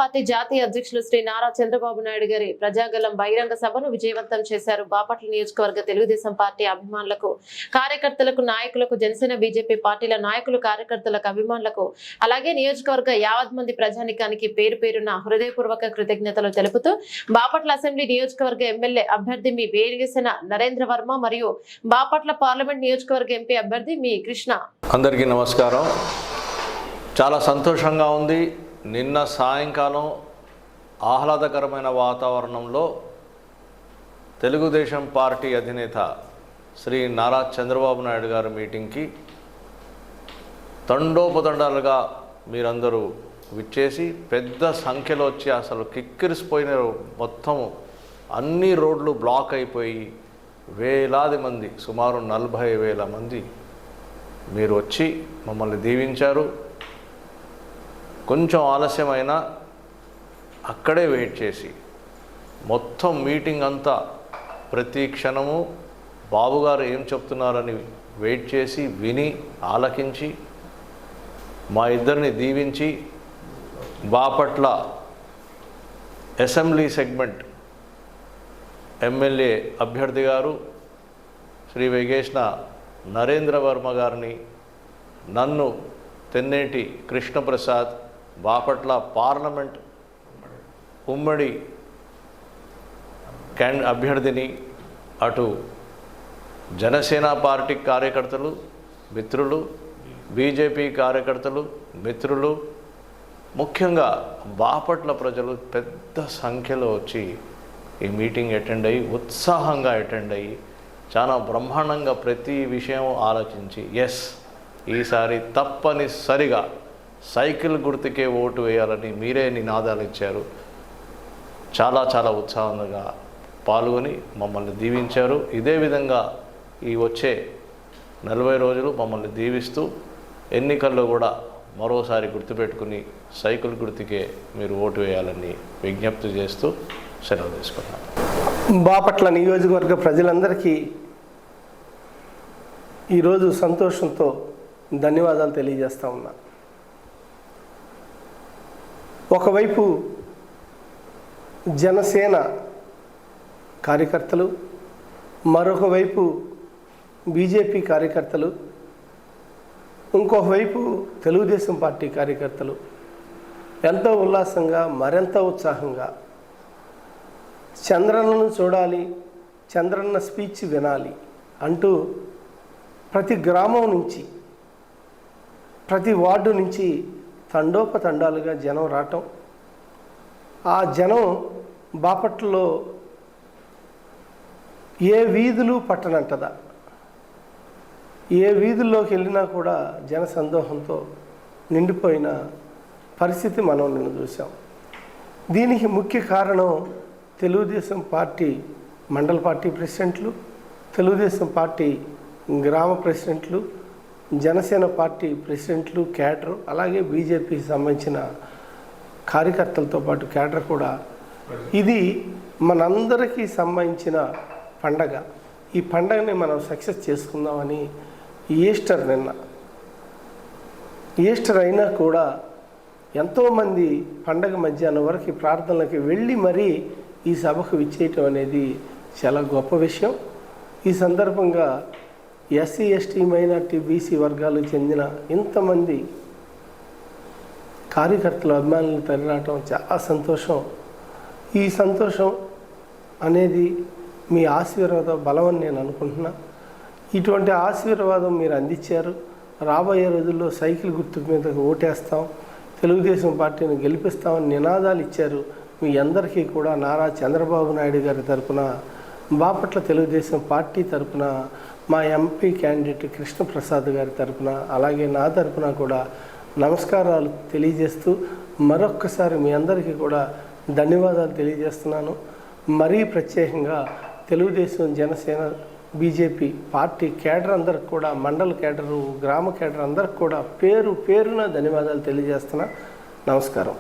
Party జాతీయ అధ్యక్షులు శ్రీ నారా చంద్రబాబు నాయుడు గారి ప్రజాగలం బహిరంగ సభను విజయవంతం చేశారు. బాపట్ల నియోజకవర్గ తెలుగుదేశం పార్టీ అభిమానులకు, కార్యకర్తలకు, నాయకులకు, జనసేన బీజేపీ పార్టీల నాయకులు, కార్యకర్తలకు, అభిమానులకు, అలాగే నియోజకవర్గ యావత్ మంది ప్రజానికానికి పేరు పేరున హృదయపూర్వక కృతజ్ఞతలు తెలుపుతూ బాపట్ల అసెంబ్లీ నియోజకవర్గ ఎమ్మెల్యే అభ్యర్థి మీ వేరిగేసిన నరేంద్ర వర్మ మరియు బాపట్ల పార్లమెంట్ నియోజకవర్గ ఎంపీ అభ్యర్థి మీ కృష్ణ. అందరికీ నమస్కారం. చాలా సంతోషంగా ఉంది. నిన్న సాయంకాలం ఆహ్లాదకరమైన వాతావరణంలో తెలుగుదేశం పార్టీ అధినేత శ్రీ నారా చంద్రబాబు నాయుడు గారి మీటింగ్కి తండోపతండాలుగా మీరందరూ విచ్చేసి పెద్ద సంఖ్యలో వచ్చి అసలు కిక్కిరిసిపోయిన, మొత్తం అన్ని రోడ్లు బ్లాక్ అయిపోయి వేలాది మంది, సుమారు 40,000 మంది మీరు వచ్చి మమ్మల్ని దీవించారు. కొంచెం ఆలస్యమైనా అక్కడే వెయిట్ చేసి మొత్తం మీటింగ్ అంతా ప్రతి క్షణము బాబుగారు ఏం చెప్తున్నారని వెయిట్ చేసి విని ఆలకించి మా ఇద్దరిని దీవించి బాపట్ల అసెంబ్లీ సెగ్మెంట్ ఎమ్మెల్యే అభ్యర్థి గారు శ్రీ వేగేశ్న నరేంద్ర వర్మ గారిని, నన్ను తెన్నేటి కృష్ణప్రసాద్, బాపట్ల పార్లమెంట్ ఉమ్మడి అభ్యర్థిని, అటు జనసేన పార్టీ కార్యకర్తలు మిత్రులు, బీజేపీ కార్యకర్తలు మిత్రులు, ముఖ్యంగా బాపట్ల ప్రజలు పెద్ద సంఖ్యలో వచ్చి ఈ మీటింగ్ అటెండ్ అయ్యి ఉత్సాహంగా అటెండ్ అయ్యి చాలా బ్రహ్మాండంగా ప్రతి విషయం ఆలోచించి ఈసారి తప్పనిసరిగా సైకిల్ గుర్తుకే ఓటు వేయాలని మీరే నినాదాలు ఇచ్చారు. చాలా చాలా ఉత్సాహంగా పాల్గొని మమ్మల్ని దీవించారు. ఇదే విధంగా ఈ వచ్చే 40 రోజులు మమ్మల్ని దీవిస్తూ ఎన్నికల్లో కూడా మరోసారి గుర్తుపెట్టుకుని సైకిల్ గుర్తుకే మీరు ఓటు వేయాలని విజ్ఞప్తి చేస్తూ సెలవు తీసుకున్నాను. బాపట్ల నియోజకవర్గ ప్రజలందరికీ ఈరోజు సంతోషంతో ధన్యవాదాలు తెలియజేస్తా ఉన్నా. ఒకవైపు జనసేన కార్యకర్తలు, మరొక వైపు బీజేపీ కార్యకర్తలు, ఇంకొక వైపు తెలుగుదేశం పార్టీ కార్యకర్తలు ఎంతో ఉల్లాసంగా, మరింత ఉత్సాహంగా చంద్రన్నను చూడాలి, చంద్రన్న స్పీచ్ వినాలి అంటూ ప్రతి గ్రామం నుంచి, ప్రతి వార్డు నుంచి తండోపతండాలుగా జనం రావటం, ఆ జనం బాపట్లలో ఏ వీధులు పట్టనంటదా, ఏ వీధుల్లోకి వెళ్ళినా కూడా జన సందోహంతో నిండిపోయిన పరిస్థితి మనం నిన్న చూసాం. దీనికి ముఖ్య కారణం తెలుగుదేశం పార్టీ మండల పార్టీ ప్రెసిడెంట్లు, తెలుగుదేశం పార్టీ గ్రామ ప్రెసిడెంట్లు, జనసేన పార్టీ ప్రెసిడెంట్లు, క్యాడర్, అలాగే బీజేపీకి సంబంధించిన కార్యకర్తలతో పాటు క్యాడర్ కూడా. ఇది మనందరికీ సంబంధించిన పండగ. ఈ పండగని మనం సక్సెస్ చేసుకుందామని ఈస్టర్ అయినా కూడా ఎంతోమంది పండగ మధ్యాహ్నం వరకు ప్రార్థనలకి వెళ్ళి మరీ ఈ సభకు విచ్చేయటం అనేది చాలా గొప్ప విషయం. ఈ సందర్భంగా ఎస్సీ, ఎస్టీ, మైనార్టీ, బీసీ వర్గాలకు చెందిన ఇంతమంది కార్యకర్తలు, అభిమానులు తరలిరావటం చాలా సంతోషం. ఈ సంతోషం అనేది మీ ఆశీర్వాద బలం అని నేను అనుకుంటున్నా. ఇటువంటి ఆశీర్వాదం మీరు అందించారు. రాబోయే రోజుల్లో సైకిల్ గుర్తు మీద ఓటేస్తాం, తెలుగుదేశం పార్టీని గెలిపిస్తామని నినాదాలు ఇచ్చారు. మీ అందరికీ కూడా నారా చంద్రబాబు నాయుడు గారి తరపున, బాపట్ల తెలుగుదేశం పార్టీ తరపున, మా ఎంపీ క్యాండిడేట్ కృష్ణప్రసాద్ గారి తరపున, అలాగే నా తరపున కూడా నమస్కారాలు తెలియజేస్తూ మరొక్కసారి మీ అందరికీ కూడా ధన్యవాదాలు తెలియజేస్తున్నాను. మరీ ప్రత్యేకంగా Telugu Desam, Janasena, BJP party cadre అందరికి కూడా, మండల కేడరు, గ్రామ కేడర్ అందరికి కూడా పేరు పేరున ధన్యవాదాలు తెలియజేస్తున్నా. నమస్కారం.